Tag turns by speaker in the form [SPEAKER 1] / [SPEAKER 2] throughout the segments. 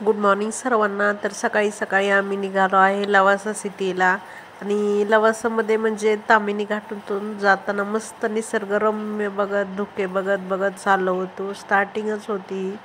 [SPEAKER 1] Good morning सर्वांना। तर सकाळी सकाळी आम्ही निघालो आहे लवासा सिटीला आणि लवासामध्ये म्हणजे ताम्हिणी घाटातून जाताना मस्त निसर्गरम्य बघत धुके बघत बघत चाललो होतो। स्टार्टिंगच होती।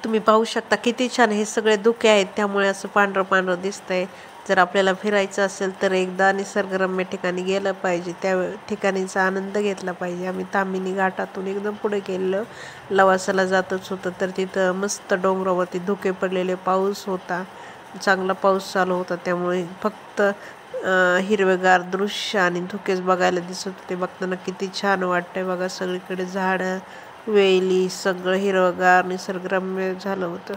[SPEAKER 1] तुम्ही पाहू शकता किती छान हे सगळे धुके आहेत, त्यामुळे असं पांढरं पांढरं दिसतंय। जर आपल्याला फिरायचं असेल तर एकदा निसर्गरम्य ठिकाणी गेलं पाहिजे, त्या ठिकाणीचा आनंद घेतला पाहिजे। आम्ही ताम्हिणी घाटातून एकदम पुढे गेलो, लवासाला जातच होतं तर तिथं मस्त डोंगरावरती धुके पडलेले, पाऊस होता, चांगला पाऊस चालू होता, त्यामुळे फक्त हिरवेगार दृश्य आणि धुकेच बघायला दिसत होते। बघताना किती छान वाटतंय बघा, सगळीकडे झाडं वेली सगळं हिरवगार निसर्गरम्य झालं होतं।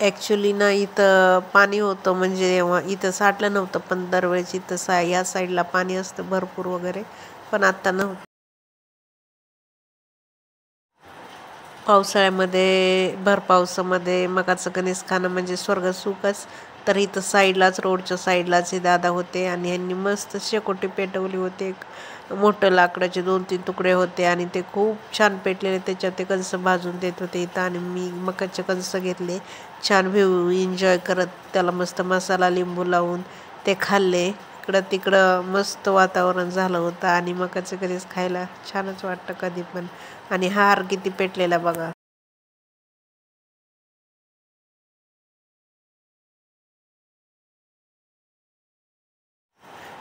[SPEAKER 1] ॲक्च्युली ना इथं पाणी होतं, म्हणजे इथं साठलं नव्हतं, पण दरवेळेस इथं या साईडला पाणी असतं भरपूर वगैरे, पण आता नव्हतं। पावसाळ्यामध्ये भर पावसामध्ये मकाचं कणीस खाणं म्हणजे स्वर्ग सुखच। तर इथं साईडलाच रोडच्या साईडलाच हे दादा होते आणि यांनी मस्त शेकोटी पेटवली होती। एक मोठं लाकडाचे 2-3 तुकडे होते आणि ते खूप छान पेटलेले, त्याच्यात ते कणस भाजून देत होते इथं। आणि मी मकाचे कणस घेतले, छान व्ह्यू एन्जॉय करत त्याला मस्त मसाला लिंबू लावून ते खाल्ले। इकडं तिकडं मस्त वातावरण झालं होतं आणि मकाचे कणीस खायला छानच वाटतं कधी पण। आणि हार किती पेटलेला बघा।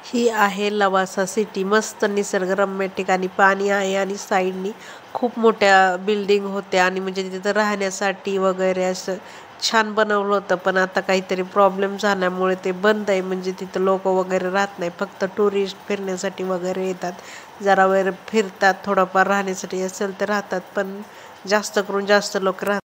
[SPEAKER 1] ही आहे लवासा सिटी, मस्त निसर्गरम्य ठिकाणी, पाणी आहे आणि साईडनी खूप मोठ्या बिल्डिंग होत्या आणि म्हणजे तिथं राहण्यासाठी वगैरे असं छान बनवलं होतं। पण आता काहीतरी प्रॉब्लेम झाल्यामुळे ते बंद आहे, म्हणजे तिथं लोक वगैरे राहत नाही, फक्त टुरिस्ट फिरण्यासाठी वगैरे येतात, जरा वेळ फिरतात, थोडंफार राहण्यासाठी असेल तर राहतात, पण जास्त करून जास्त लोक राहतात।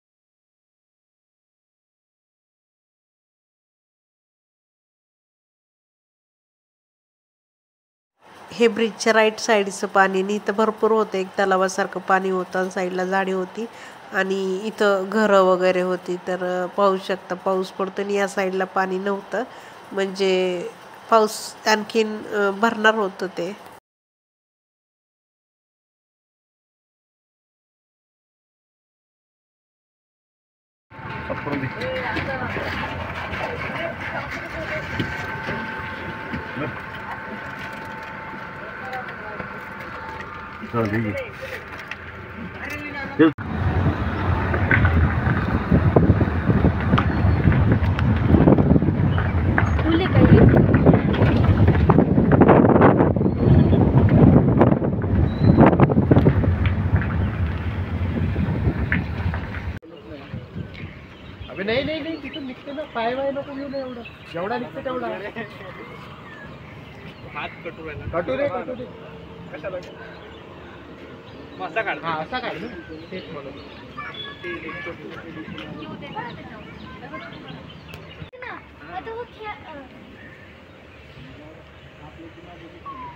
[SPEAKER 1] हे ब्रिजच्या राईट साईडचं पाणी आणि इथं भरपूर होतं, एक तलावासारखं पाणी होतं आणि साईडला झाडी होती आणि इथं घरं वगैरे होती। तर पाहू शकता पाऊस पडतो आणि या साईडला पाणी नव्हतं, म्हणजे पाऊस आणखीन भरणार होतं ते।
[SPEAKER 2] अबे नाही नाही नाही, तिथून निघते ना, पाय वाय नको घेऊन एवढं, जेवढा निघते तेवढा हात कटू रे कटू रे, कशाला असा काढ, हा असा काढ ना, तेच म्हणून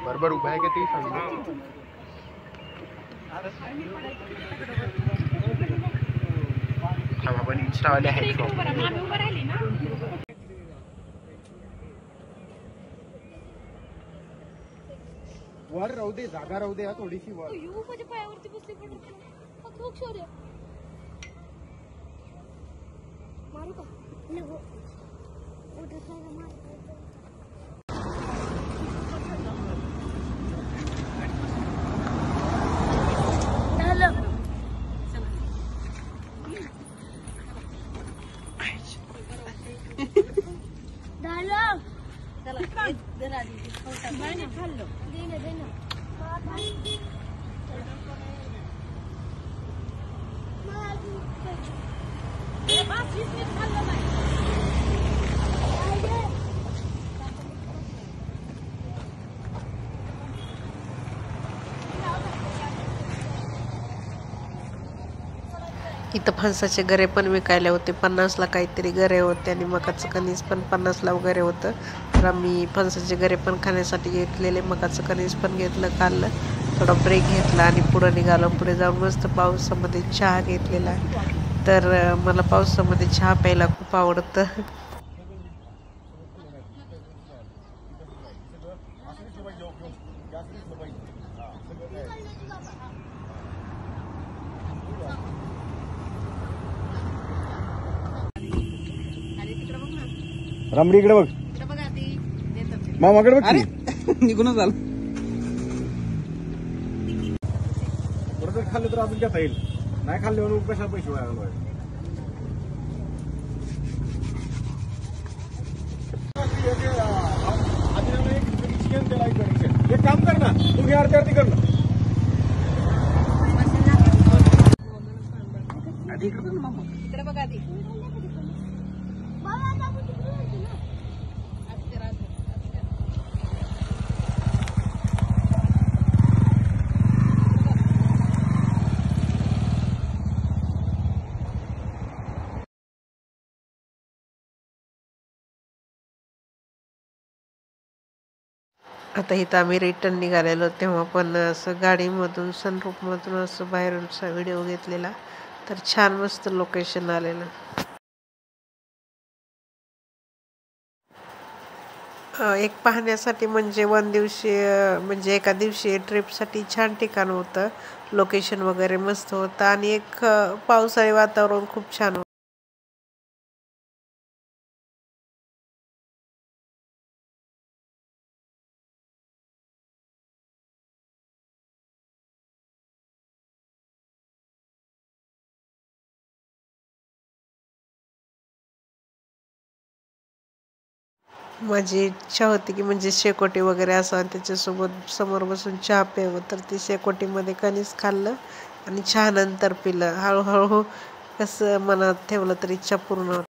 [SPEAKER 2] बरोबर उभा आहे का ते सांग। आपण इंस्टावाले आहेत वर राहू दे, जागा राहू दे थोडीशी वर। माझ्या पायावरती बसली पण मारू का नको,
[SPEAKER 1] इथं फणसाचे गरे पण विकायला होते, 50ला काहीतरी गरे होते आणि मकाचं कणीस पण 50ला वगैरे होतं. तर आम्ही फणसाचे गरे पण खाण्यासाठी घेतलेले, मकाचं कणीस पण घेतलं, खाल्लं, थोडा ब्रेक घेतला आणि पुढं निघालो. पुढे जाऊन मस्त पावसामध्ये चहा घेतलेला. तर मला पावसामध्ये चहा प्यायला खूप आवडतं.
[SPEAKER 2] रामडी इकडे बघ, मामाकडे बघ.
[SPEAKER 3] निघूनच आलं.
[SPEAKER 2] बरोबर खाल्लं तर अजून घेता येईल, नाही खाल्ले म्हणून कशा पैसे वाया घालवायचे. एक काम कर ना, तुम्ही अर्धी अर्धी कर ना.
[SPEAKER 3] इकडे बघा आधी.
[SPEAKER 1] आता इथं आम्ही रिटर्न निघालेलो, तेव्हा पण असं गाडीमधून सनरूफमधून असं बाहेरूनचा व्हिडिओ घेतलेला. तर छान मस्त लोकेशन आलेलं. एक पाहण्यासाठी म्हणजे म्हणजे एका दिवशी ट्रिपसाठी छान ठिकाण होतं, लोकेशन वगैरे मस्त होतं आणि एक पावसाळी वातावरण खूप छान होतं. माझी इच्छा होती की म्हणजे शेकोटी वगैरे असं आणि त्याच्यासोबत समोर बसून चहा प्यावं. तर ती शेकोटीमध्ये कणीस खाल्लं आणि चहा नंतर पिलं. हळूहळू कसं मनात ठेवलं तर इच्छा पूर्ण होती.